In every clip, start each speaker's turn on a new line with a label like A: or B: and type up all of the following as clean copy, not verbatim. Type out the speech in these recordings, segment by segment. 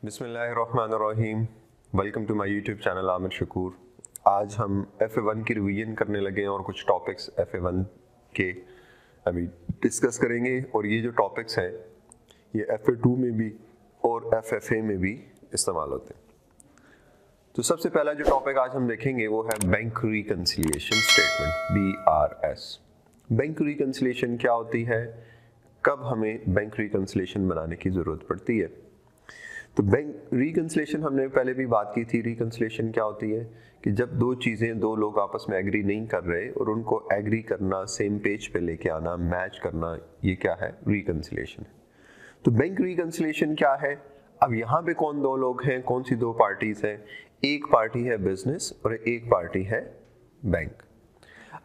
A: बिस्मिल्लाहिर्रहमानिर्रहीम। Welcome to my YouTube channel Aamir Shakoor. आज हम FA1 की रिवीजन करने लगे हैं और कुछ टॉपिक्स FA1 के अभी डिस्कस करेंगे। और ये जो टॉपिक्स हैं ये FA2 में भी और FFA में भी इस्तेमाल होते हैं। तो सबसे पहला जो टॉपिक आज हम देखेंगे वो है bank reconciliation statement, BRS। Bank reconciliation क्या होती है, कब हमें बैंक रिकन्सिलिएशन बनाने की ज़रूरत पड़ती है। तो बैंक रिकन्सिलिएशन हमने पहले भी बात की थी। रिकन्सिलिएशन क्या होती है कि जब दो लोग आपस में एग्री नहीं कर रहे और उनको एग्री करना, सेम पेज पे लेके आना, मैच करना, ये क्या है, रिकन्सिलिएशन है। तो बैंक रिकन्सिलिएशन क्या है। अब यहाँ पे कौन दो लोग हैं, कौन सी दो पार्टीज हैं। एक पार्टी है बिजनेस और एक पार्टी है बैंक।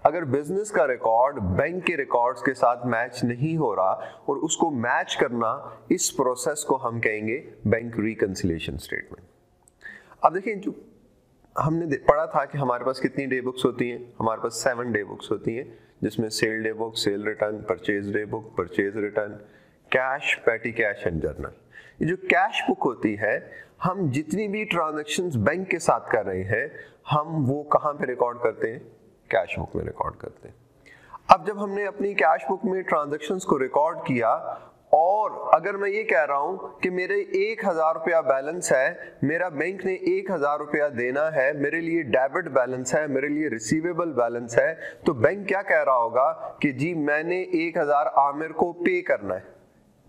A: अगर बिजनेस का रिकॉर्ड बैंक के रिकॉर्ड्स के साथ मैच नहीं हो रहा और उसको मैच करना, इस प्रोसेस को हम कहेंगे बैंक रिकन्सिलिएशन स्टेटमेंट। अब देखिए, जो हमने पढ़ा था कि हमारे पास कितनी डे बुक्स होती हैं। हमारे पास 7 डे बुक्स होती हैं, जिसमें sale day book, sale return, purchase day book, purchase return, cash, petty cash and journal. ये जो कैश बुक होती है, हम जितनी भी ट्रांजैक्शंस बैंक के साथ कर रहे हैं, हम वो कहाँ पे रिकॉर्ड करते हैं, कैश बुक में रिकॉर्ड करते हैं। अब जब हमने अपनी कैश बुक में ट्रांजैक्शंस को रिकॉर्ड किया और अगर मैं ये कह रहा हूं कि मेरे 1000 रुपया बैलेंस है, मेरा बैंक ने 1000 रुपया देना है, मेरे लिए डेबिट बैलेंस है, मेरे लिए रिसीवेबल बैलेंस है, तो बैंक क्या कह रहा होगा कि जी मैंने 1000 आमिर को पे करना है,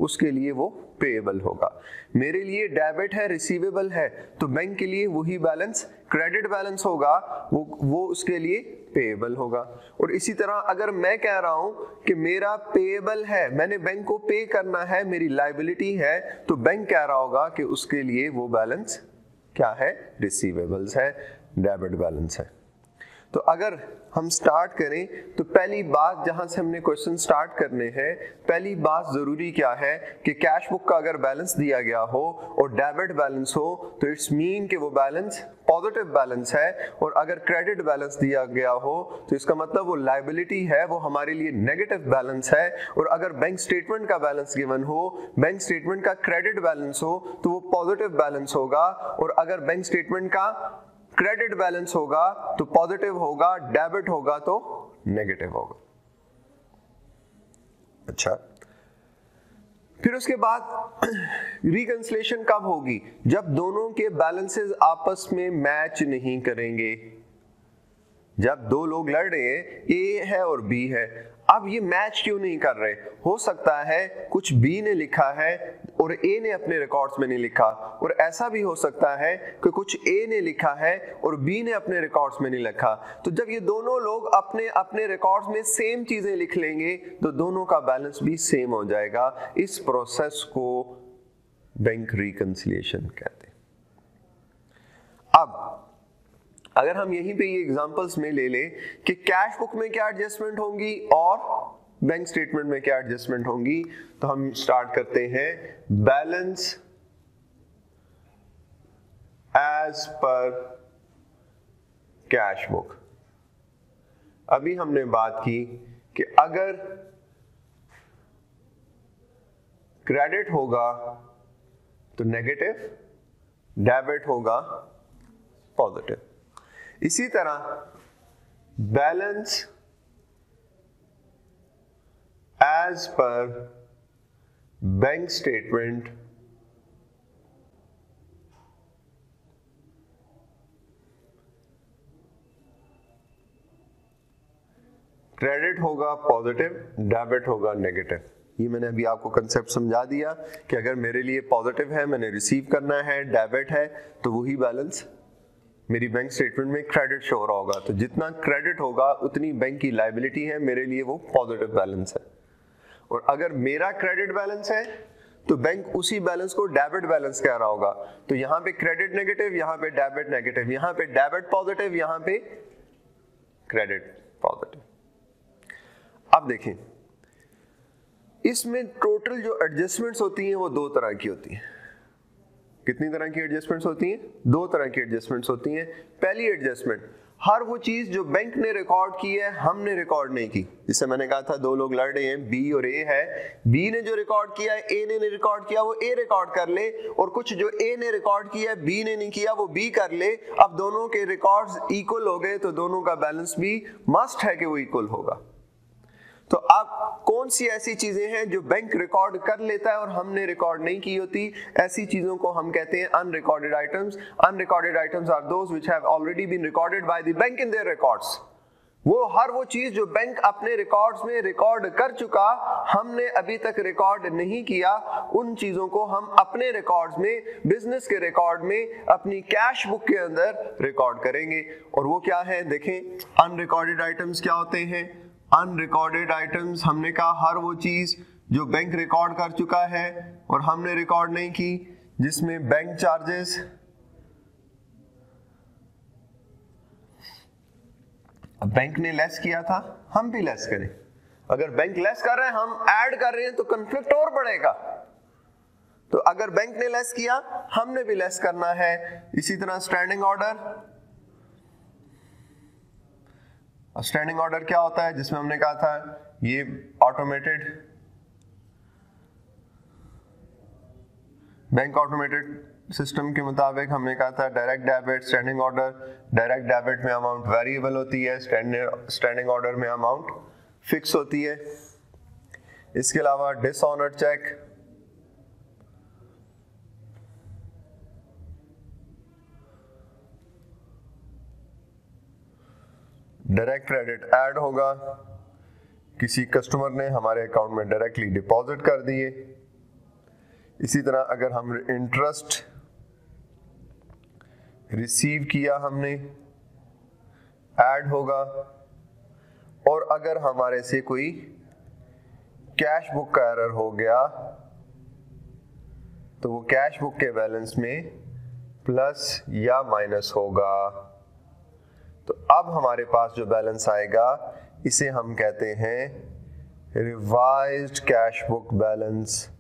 A: उसके लिए वो पेएबल होगा। मेरे लिए डेबिट है, रिसीवेबल है, तो बैंक के लिए वही बैलेंस क्रेडिट बैलेंस होगा, वो उसके लिए पेएबल होगा। और इसी तरह अगर मैं कह रहा हूं कि मेरा पेएबल है, मैंने बैंक को पे करना है, मेरी लायबिलिटी है, तो बैंक कह रहा होगा कि उसके लिए वो बैलेंस क्या है, रिसीवेबल्स है, डेबिट बैलेंस है। तो अगर हम स्टार्ट करें तो पहली बात जहां से हमने क्वेश्चन स्टार्ट करने हैं, पहली बात जरूरी क्या है कि कैश बुक का अगर बैलेंस दिया गया हो और डेबिट बैलेंस हो तो इट्स मीन कि वो बैलेंस पॉजिटिव बैलेंस है। और अगर क्रेडिट बैलेंस दिया गया हो तो इसका मतलब वो लायबिलिटी है, वो हमारे लिए नेगेटिव बैलेंस है। और अगर बैंक स्टेटमेंट का बैलेंस गिवन हो, बैंक स्टेटमेंट का क्रेडिट बैलेंस हो, तो वो पॉजिटिव बैलेंस होगा। और अगर बैंक स्टेटमेंट का क्रेडिट बैलेंस होगा तो पॉजिटिव होगा, डेबिट होगा तो नेगेटिव होगा। अच्छा, फिर उसके बाद रिकन्सिलिएशन कब होगी, जब दोनों के बैलेंसेस आपस में मैच नहीं करेंगे। जब दो लोग लड़ रहे हैं, ए है और बी है, अब ये मैच क्यों नहीं कर रहे। हो सकता है कुछ बी ने लिखा है और ए ने अपने रिकॉर्ड्स में नहीं लिखा, और ऐसा भी हो सकता है कि कुछ ए ने लिखा है और बी ने अपने रिकॉर्ड्स में नहीं लिखा। तो जब ये दोनों लोग अपने अपने रिकॉर्ड्स में सेम चीजें लिख लेंगे तो दोनों का बैलेंस भी सेम हो जाएगा। इस प्रोसेस को बैंक रिकन्सिलिएशन कहते हैं। अब अगर हम यहीं पे ये एग्जांपल्स में ले लें कि कैश बुक में क्या एडजस्टमेंट होंगी और बैंक स्टेटमेंट में क्या एडजस्टमेंट होंगी, तो हम स्टार्ट करते हैं balance as per cash book. अभी हमने बात की कि अगर क्रेडिट होगा तो नेगेटिव, डेबिट होगा पॉजिटिव। इसी तरह balance as per bank statement credit होगा पॉजिटिव, डेबिट होगा नेगेटिव। ये मैंने अभी आपको कंसेप्ट समझा दिया कि अगर मेरे लिए पॉजिटिव है, मैंने रिसीव करना है, डेबिट है, तो वही बैलेंस मेरी बैंक स्टेटमेंट में क्रेडिट शो हो रहा होगा। तो जितना क्रेडिट होगा उतनी बैंक की लायबिलिटी है, मेरे लिए वो पॉजिटिव बैलेंस है। और अगर मेरा क्रेडिट बैलेंस है तो बैंक उसी बैलेंस को डेबिट बैलेंस कह रहा होगा। तो यहां पे क्रेडिट नेगेटिव, यहां पे डेबिट नेगेटिव, यहां पे डेबिट पॉजिटिव, यहां पे क्रेडिट पॉजिटिव। अब देखें, इसमें टोटल जो एडजस्टमेंट्स होती हैं वो दो तरह की होती हैं। कितनी तरह की एडजस्टमेंट्स होती हैं, दो तरह की एडजस्टमेंट्स होती हैं। पहली एडजस्टमेंट, हर वो चीज जो बैंक ने रिकॉर्ड की है हमने रिकॉर्ड नहीं की। जिससे मैंने कहा था दो लोग लड़ रहे हैं, बी और ए है, बी ने जो रिकॉर्ड किया है ए ने रिकॉर्ड किया, वो ए रिकॉर्ड कर ले, और कुछ जो ए ने रिकॉर्ड किया है बी ने नहीं किया वो बी कर ले। अब दोनों के रिकॉर्ड्स इक्वल हो गए तो दोनों का बैलेंस भी मस्ट है कि वो इक्वल होगा। तो अब कौन सी ऐसी चीजें हैं जो बैंक रिकॉर्ड कर लेता है और हमने रिकॉर्ड नहीं की होती? ऐसी चीजों को हम कहते हैं unrecorded items. Unrecorded items are those which have already been recorded by the bank in their records. वो हर वो चीज जो बैंक अपने रिकॉर्ड्स में रिकॉर्ड कर चुका, हमने अभी तक रिकॉर्ड नहीं किया, उन चीजों को हम अपने रिकॉर्ड्स में, बिजनेस के रिकॉर्ड में, अपनी कैश बुक के अंदर रिकॉर्ड करेंगे। और वो क्या है देखें, अनरिकॉर्डेड आइटम्स क्या होते हैं? अनरिकॉर्डेड आइटम्स हमने कहा हर वो चीज जो बैंक रिकॉर्ड कर चुका है और हमने रिकॉर्ड नहीं की, जिसमें बैंक चार्जेस, बैंक ने लेस किया था हम भी लेस करें। अगर बैंक लेस कर रहे हैं हम ऐड कर रहे हैं तो कन्फ्लिक्ट और बढ़ेगा। तो अगर बैंक ने लेस किया हमने भी लेस करना है। इसी तरह स्टैंडिंग ऑर्डर, स्टैंडिंग ऑर्डर क्या होता है? जिसमें हमने कहा था ये ऑटोमेटेड, बैंक ऑटोमेटेड सिस्टम के मुताबिक हमने कहा था direct debit, standing order, direct debit में अमाउंट वेरिएबल होती है, स्टैंडिंग ऑर्डर में अमाउंट फिक्स होती है। इसके अलावा dishonoured cheque, direct credit add होगा, किसी कस्टमर ने हमारे अकाउंट में डायरेक्टली डिपॉजिट कर दिए। इसी तरह अगर हम इंटरेस्ट रिसीव किया हमने, ऐड होगा। और अगर हमारे से कोई कैश बुक का एरर हो गया तो वो कैश बुक के बैलेंस में प्लस या माइनस होगा। तो अब हमारे पास जो बैलेंस आएगा इसे हम कहते हैं रिवाइज्ड कैश बुक बैलेंस।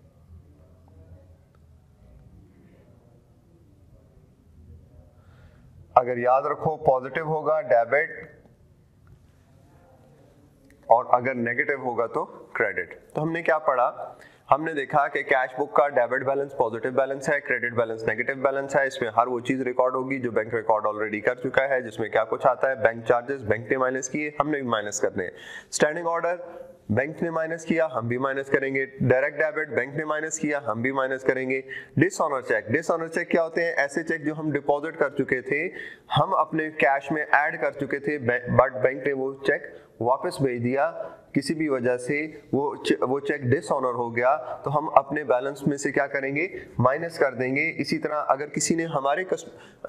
A: अगर याद रखो पॉजिटिव होगा डेबिट और अगर नेगेटिव होगा तो क्रेडिट। तो हमने क्या पढ़ा? हमने देखा कि कैश बुक का डेबिट बैलेंस पॉजिटिव बैलेंस है, क्रेडिट बैलेंस नेगेटिव बैलेंस है। इसमें हर वो चीज रिकॉर्ड होगी जो बैंक रिकॉर्ड ऑलरेडी कर चुका है, जिसमें क्या कुछ आता है, बैंक चार्जेस बैंक ने माइनस किए, हमने भी माइनस करने हैं। स्टैंडिंग ऑर्डर बैंक ने माइनस किया, हम भी माइनस करेंगे। डायरेक्ट डेबिट बैंक ने माइनस किया, हम भी माइनस करेंगे। डिसऑनर चेक, डिसऑनर चेक क्या होते हैं? ऐसे चेक जो हम डिपॉजिट कर चुके थे, हम अपने कैश में ऐड कर चुके थे, बट बैंक ने वो चेक वापस भेज दिया, किसी भी वजह से वो चेक डिसऑनर हो गया, तो हम अपने बैलेंस में से क्या करेंगे? माइनस कर देंगे। इसी तरह अगर किसी ने हमारे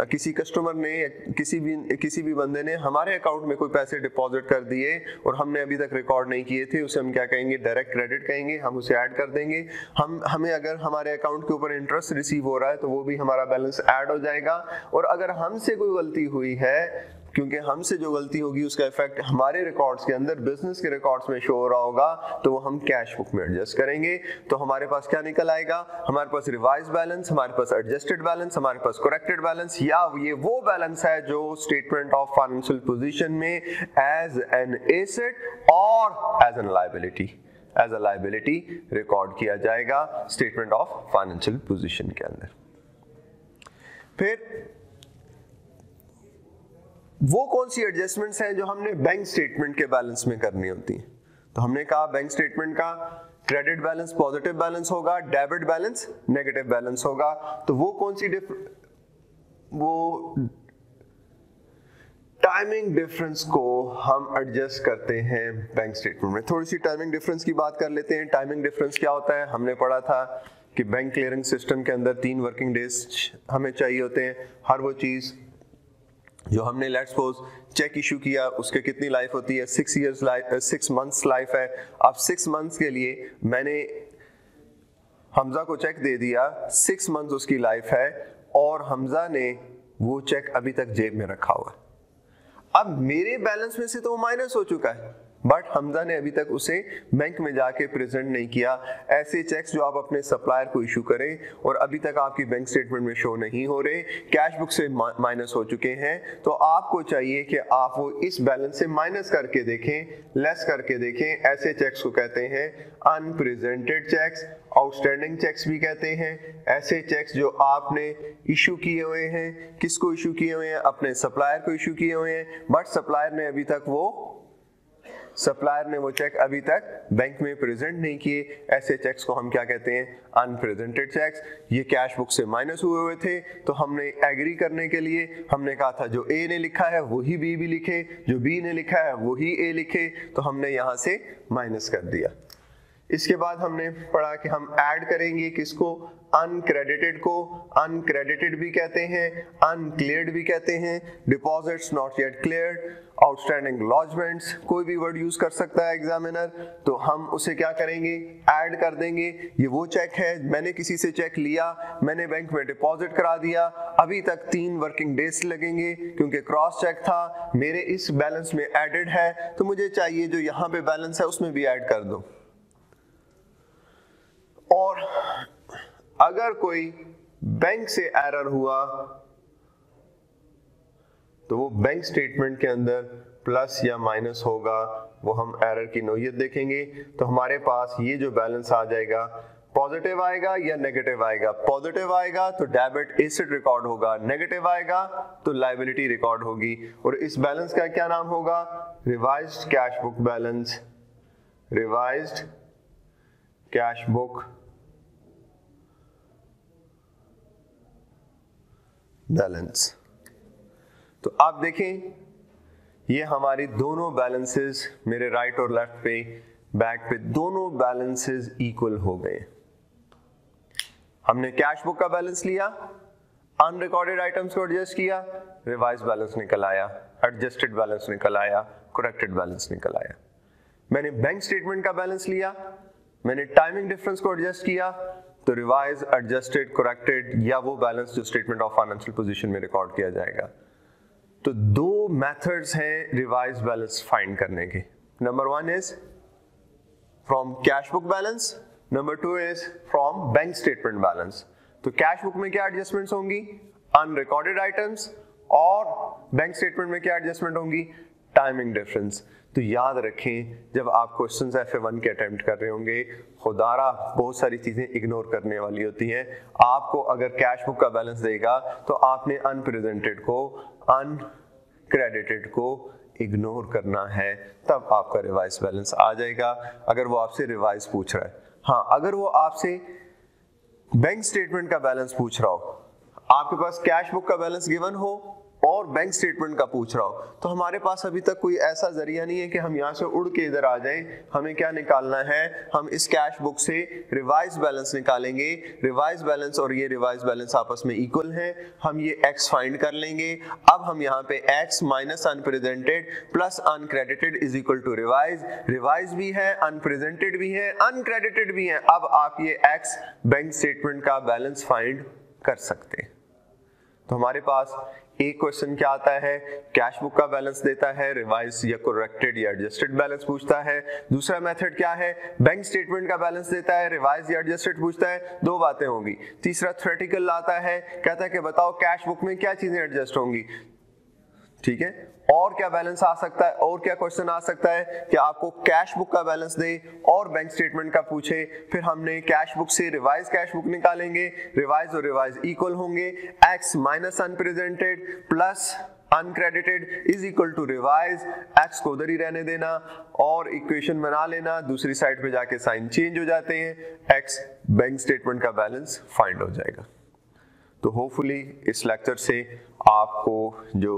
A: किसी कस्टमर ने किसी भी बंदे ने हमारे अकाउंट में कोई पैसे डिपॉजिट कर दिए और हमने अभी तक रिकॉर्ड नहीं किए थे, उसे हम क्या कहेंगे? डायरेक्ट क्रेडिट कहेंगे, हम उसे ऐड कर देंगे। हमें अगर हमारे अकाउंट के ऊपर इंटरेस्ट रिसीव हो रहा है तो वो भी हमारा बैलेंस ऐड हो जाएगा। और अगर हमसे कोई गलती हुई है, क्योंकि हमसे जो गलती होगी उसका इफेक्ट हमारे रिकॉर्ड्स के अंदर, बिजनेस के रिकॉर्ड्स में शो हो रहा होगा, तो वो हम कैश बुक में एडजस्ट करेंगे। तो हमारे पास क्या निकल आएगा? हमारे पास रिवाइज बैलेंस, हमारे पास एडजस्टेड बैलेंस, हमारे पास करेक्टेड बैलेंस, या ये वो बैलेंस है जो स्टेटमेंट ऑफ फाइनेंशियल पोजीशन में एज एन एसेट और as an liability, as a liability record किया जाएगा स्टेटमेंट ऑफ फाइनेंशियल पोजीशन के अंदर। फिर वो कौन सी एडजस्टमेंट्स हैं जो हमने बैंक स्टेटमेंट के बैलेंस में करनी होती हैं? तो हमने कहा बैंक स्टेटमेंट का क्रेडिट बैलेंस पॉजिटिव बैलेंस होगा, डेबिट बैलेंस नेगेटिव बैलेंस होगा। तो वो कौन सी वो टाइमिंग डिफरेंस को हम एडजस्ट करते हैं बैंक स्टेटमेंट में। थोड़ी सी टाइमिंग डिफरेंस की बात कर लेते हैं। टाइमिंग डिफरेंस क्या होता है? हमने पढ़ा था कि बैंक क्लियरिंग सिस्टम के अंदर 3 वर्किंग डेज हमें चाहिए होते हैं। हर वो चीज जो हमने लेट्स सपोज चेक इशू किया, उसके कितनी लाइफ होती है? 6 मंथ्स लाइफ है। अब 6 मंथ्स के लिए मैंने हमजा को चेक दे दिया, 6 मंथ्स उसकी लाइफ है, और हमजा ने वो चेक अभी तक जेब में रखा हुआ है। अब मेरे बैलेंस में से तो वो माइनस हो चुका है, बट हमजा ने अभी तक उसे बैंक में जाके प्रेजेंट नहीं किया। ऐसे चेक्स जो आप अपने सप्लायर को इशू करें और अभी तक आपकी बैंक स्टेटमेंट में शो नहीं हो रहे, कैश बुक से माइनस हो चुके हैं, तो आपको चाहिए कि आप वो इस बैलेंस से माइनस करके देखें, लेस करके देखें। ऐसे चेक्स को कहते हैं अनप्रेजेंटेड चेक्स, आउटस्टैंडिंग चेक्स भी कहते हैं। ऐसे चेक्स जो आपने इशू किए हुए हैं, किसको इशू किए हुए हैं? अपने सप्लायर को इशू किए हुए हैं, बट सप्लायर ने वो चेक अभी तक बैंक में प्रेजेंट नहीं किए। ऐसे चेक्स को हम क्या कहते हैं? Unpresented cheques. ये कैश बुक से माइनस हुए थे, तो हमने एग्री करने के लिए हमने कहा था जो ए ने लिखा है वही बी भी लिखे, जो बी ने लिखा है वही ए लिखे, तो हमने यहां से माइनस कर दिया। इसके बाद हमने पढ़ा कि हम ऐड करेंगे किसको? अनक्रेडिटेड को। अनक्रेडिटेड भी कहते हैं, अनक्लियर्ड भी कहते हैं, deposits not yet cleared, outstanding lodgements, कोई भी वर्ड यूज कर सकता है एग्जामिनर। तो हम उसे क्या करेंगे? ऐड कर देंगे। ये वो चेक है, मैंने किसी से चेक लिया, मैंने बैंक में डिपॉजिट करा दिया, अभी तक 3 वर्किंग डेज लगेंगे क्योंकि क्रॉस चेक था, मेरे इस बैलेंस में एडेड है, तो मुझे चाहिए जो यहाँ पे बैलेंस है उसमें भी ऐड कर दो। और अगर कोई बैंक से एरर हुआ तो वो बैंक स्टेटमेंट के अंदर प्लस या माइनस होगा, वो हम एरर की नोयत देखेंगे। तो हमारे पास ये जो बैलेंस आ जाएगा, पॉजिटिव आएगा या नेगेटिव आएगा? पॉजिटिव आएगा तो डेबिट एसेट रिकॉर्ड होगा, नेगेटिव आएगा तो लायबिलिटी रिकॉर्ड होगी। और इस बैलेंस का क्या नाम होगा? Revised cash book balance. Revised cash book balance. तो आप देखें ये हमारी दोनों बैलेंसेस, मेरे राइट और लेफ्ट पे बैक पे दोनों बैलेंसेस इक्वल हो गए। हमने कैश बुक का बैलेंस लिया, अनरिकॉर्डेड आइटम्स को एडजस्ट किया, रिवाइज बैलेंस निकल आया, एडजस्टेड बैलेंस निकल आया, करेक्टेड बैलेंस निकल आया। मैंने बैंक स्टेटमेंट का बैलेंस लिया, मैंने टाइमिंग डिफरेंस को एडजस्ट किया, तो रिवाइज, एडजस्टेड, करेक्टेड या वो बैलेंस जो स्टेटमेंट ऑफ फाइनेंशियल पोजीशन में रिकॉर्ड किया जाएगा। तो 2 मेथड्स हैं रिवाइज बैलेंस फाइंड करने के। Number 1 is from cash book balance, number 2 is from bank statement balance. तो कैश बुक में क्या एडजस्टमेंट्स होंगी? Unrecorded items. और बैंक स्टेटमेंट में क्या एडजस्टमेंट होंगी? Timing difference. तो याद रखें जब आप क्वेश्चंस FA1 के अटेम्प्ट कर रहे होंगे, खुदारा बहुत सारी चीजें इग्नोर करने वाली होती हैं। आपको अगर कैश बुक का बैलेंस देगा तो आपने अनप्रेजेंटेड को, अनक्रेडिटेड को इग्नोर करना है, तब आपका रिवाइज बैलेंस आ जाएगा। अगर वो आपसे रिवाइज पूछ रहा है, हाँ अगर वो आपसे बैंक स्टेटमेंट का बैलेंस पूछ रहा हो, आपके पास कैश बुक का बैलेंस गिवन हो और बैंक स्टेटमेंट का पूछ रहा हो, तो हमारे पास अभी तक कोई ऐसा जरिया नहीं है कि हम यहाँ से उड़ के इधर आ जाएं। हमें क्या निकालना है? हम इस कैश बुक से रिवाइज बैलेंस निकालेंगे। रिवाइज बैलेंस और ये रिवाइज बैलेंस आपस में इक्वल हैं, हम ये x फाइंड कर लेंगे। अब हम यहाँ पे x minus unpresented plus uncredited is equal to revise. Revise भी है, अनप्रेजेंटेड भी है, अनक्रेडिटेड भी है। अब आप ये x बैंक स्टेटमेंट का बैलेंस फाइंड कर सकते हैं। तो हमारे पास एक क्वेश्चन क्या आता है? कैश बुक का बैलेंस देता है, रिवाइज या करेक्टेड या एडजस्टेड बैलेंस पूछता है। दूसरा मेथड क्या है? बैंक स्टेटमेंट का बैलेंस देता है, रिवाइज या एडजस्टेड पूछता है। 2 बातें होंगी। तीसरा थ्योरेटिकल आता है, कहता है कि बताओ कैश बुक में क्या चीजें एडजस्ट होंगी। ठीक है, और क्या बैलेंस आ सकता है? और क्या क्वेश्चन आ सकता है कि आपको कैश बुक का बैलेंस दे और बैंक स्टेटमेंट का पूछे, फिर हमने कैश बुक से रिवाइज कैश बुक निकालेंगे, रिवाइज और रिवाइज इक्वल होंगे, x minus unpresented plus uncredited is equal to revise, x को उधर ही रहने देना और इक्वेशन बना लेना, दूसरी साइड पे जाके साइन चेंज हो जाते हैं, x बैंक स्टेटमेंट का बैलेंस फाइंड हो जाएगा। तो होपफुली इस लेक्चर से आपको जो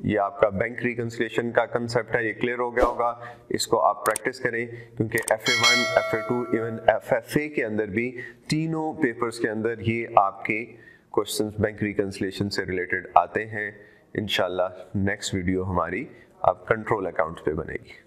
A: ये आपका बैंक रिकंसिलिएशन का कंसेप्ट है ये क्लियर हो गया होगा। इसको आप प्रैक्टिस करें क्योंकि FA1, FA2 इवन FFA के अंदर भी तीनों पेपर्स के अंदर ये आपके क्वेश्चंस बैंक रिकंसिलिएशन से रिलेटेड आते हैं। इंशाल्लाह नेक्स्ट वीडियो हमारी अब कंट्रोल अकाउंट्स पे बनेगी।